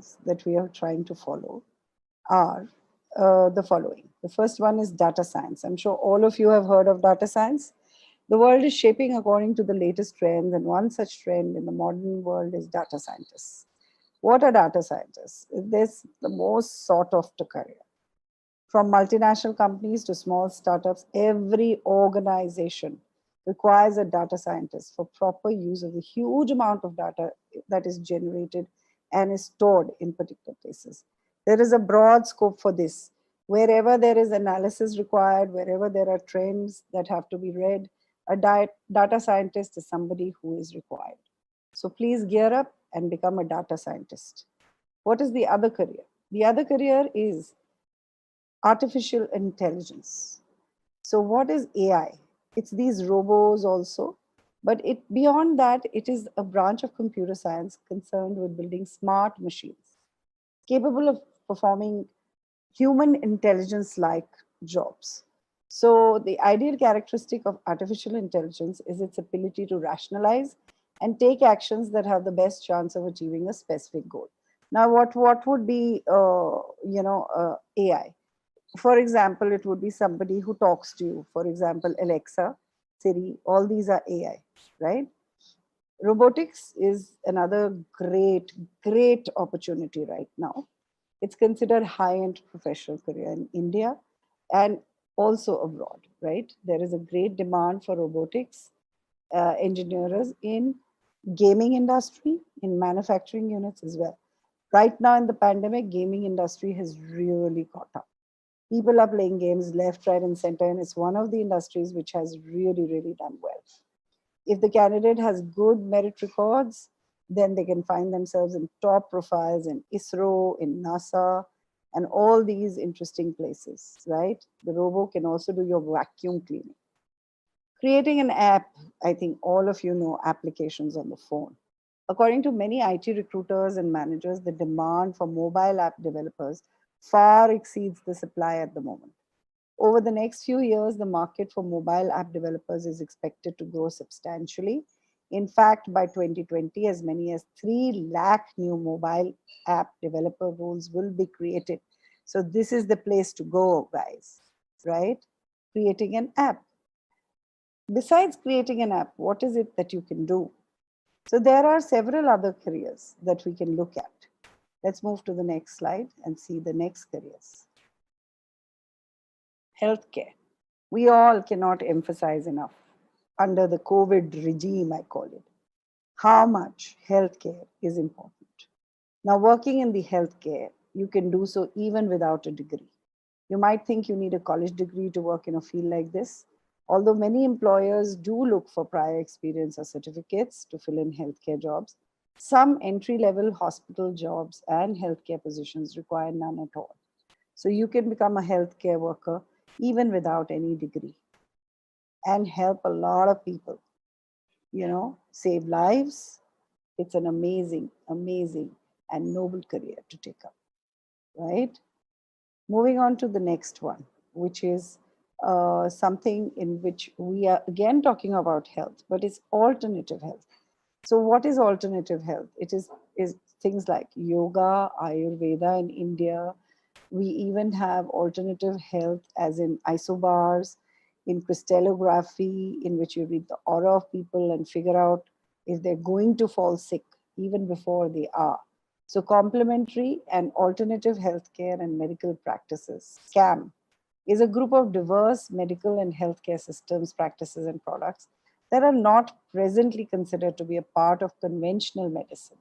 trends that we are trying to follow are the following. The first one is data science. I'm sure all of you have heard of data science. The world is shaping according to the latest trends, and one such trend in the modern world is data scientists. What are data scientists? This the most sought after career. From multinational companies to small startups, every organization requires a data scientist for proper use of the huge amount of data that is generated and is stored in particular places. There is a broad scope for this. Wherever there is analysis required, wherever there are trends that have to be read, a data scientist is somebody who is required. So please gear up and become a data scientist. What is the other career? The other career is artificial intelligence. So what is AI? It's these robots also, but it beyond that, it is a branch of computer science concerned with building smart machines capable of performing human intelligence like jobs. So the ideal characteristic of artificial intelligence is its ability to rationalize and take actions that have the best chance of achieving a specific goal. Now, what would be AI? For example, it would be somebody who talks to you. For example, Alexa, Siri, all these are AI, right? Robotics is another great opportunity right now. It's considered high-end professional career in India and also abroad, right? There is a great demand for robotics engineers in gaming industry, in manufacturing units as well. Right now in the pandemic, gaming industry has really caught up. People are playing games left, right, and center, and it's one of the industries which has really done well. If the candidate has good merit records, then they can find themselves in top profiles in ISRO, in NASA, and all these interesting places, right? The robo can also do your vacuum cleaning. Creating an app, I think all of you know applications on the phone. According to many IT recruiters and managers, the demand for mobile app developers far exceeds the supply at the moment. Over the next few years, the market for mobile app developers is expected to grow substantially. In fact, by 2020, as many as 3 lakh new mobile app developer roles will be created. So this is the place to go, guys, right? Creating an app. Besides creating an app, what is it that you can do? So there are several other careers that we can look at. Let's move to the next slide and see the next careers. Healthcare. We all cannot emphasize enough, under the COVID regime, I call it, how much healthcare is important. Now, working in the healthcare, you can do so even without a degree. You might think you need a college degree to work in a field like this, although many employers do look for prior experience or certificates to fill in healthcare jobs. Some entry-level hospital jobs and healthcare positions require none at all. So you can become a healthcare worker even without any degree and help a lot of people, save lives. It's an amazing and noble career to take up, right? Moving on to the next one, which is something in which we are again talking about health, but it's alternative health. So what is alternative health? It is things like yoga, Ayurveda in India. We even have alternative health as in isobars, in crystallography, in which you read the aura of people and figure out if they're going to fall sick even before they are. So complementary and alternative healthcare and medical practices, SCAM, is a group of diverse medical and healthcare systems, practices, and products that are not presently considered to be a part of conventional medicine.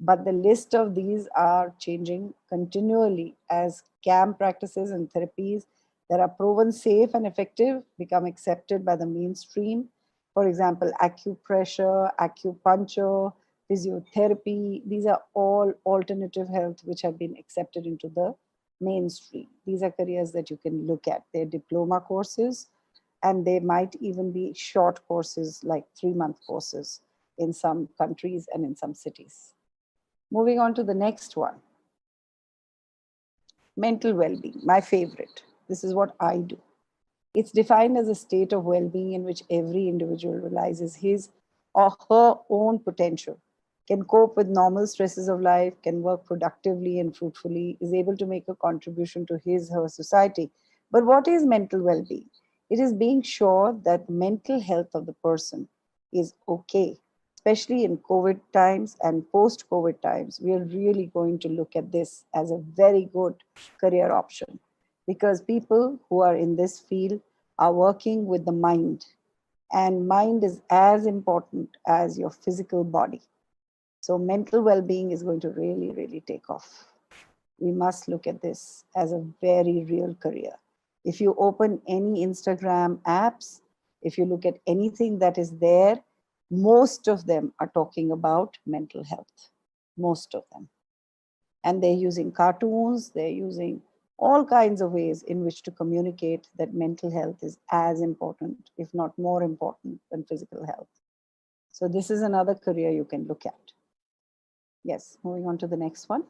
But the list of these are changing continually as CAM practices and therapies that are proven safe and effective become accepted by the mainstream. For example, acupressure, acupuncture, physiotherapy, these are all alternative health which have been accepted into the mainstream. These are careers that you can look at. They're diploma courses, and they might even be short courses like 3-month courses in some countries and in some cities. Moving on to the next one. Mental well-being, my favorite. This is what I do. It's defined as a state of well-being in which every individual realizes his or her own potential can cope with normal stresses of life, can work productively and fruitfully, is able to make a contribution to his, her society. But what is mental well being? It is being sure that mental health of the person is okay, especially in COVID times and post COVID times. We are really going to look at this as a very good career option because people who are in this field are working with the mind, and mind is as important as your physical body. So mental well-being is going to really, really take off. We must look at this as a very real career. If you open any Instagram apps, if you look at anything that is there, most of them are talking about mental health. Most of them. And they're using cartoons, they're using all kinds of ways in which to communicate that mental health is as important, if not more important, than physical health. So this is another career you can look at. Yes, moving on to the next one.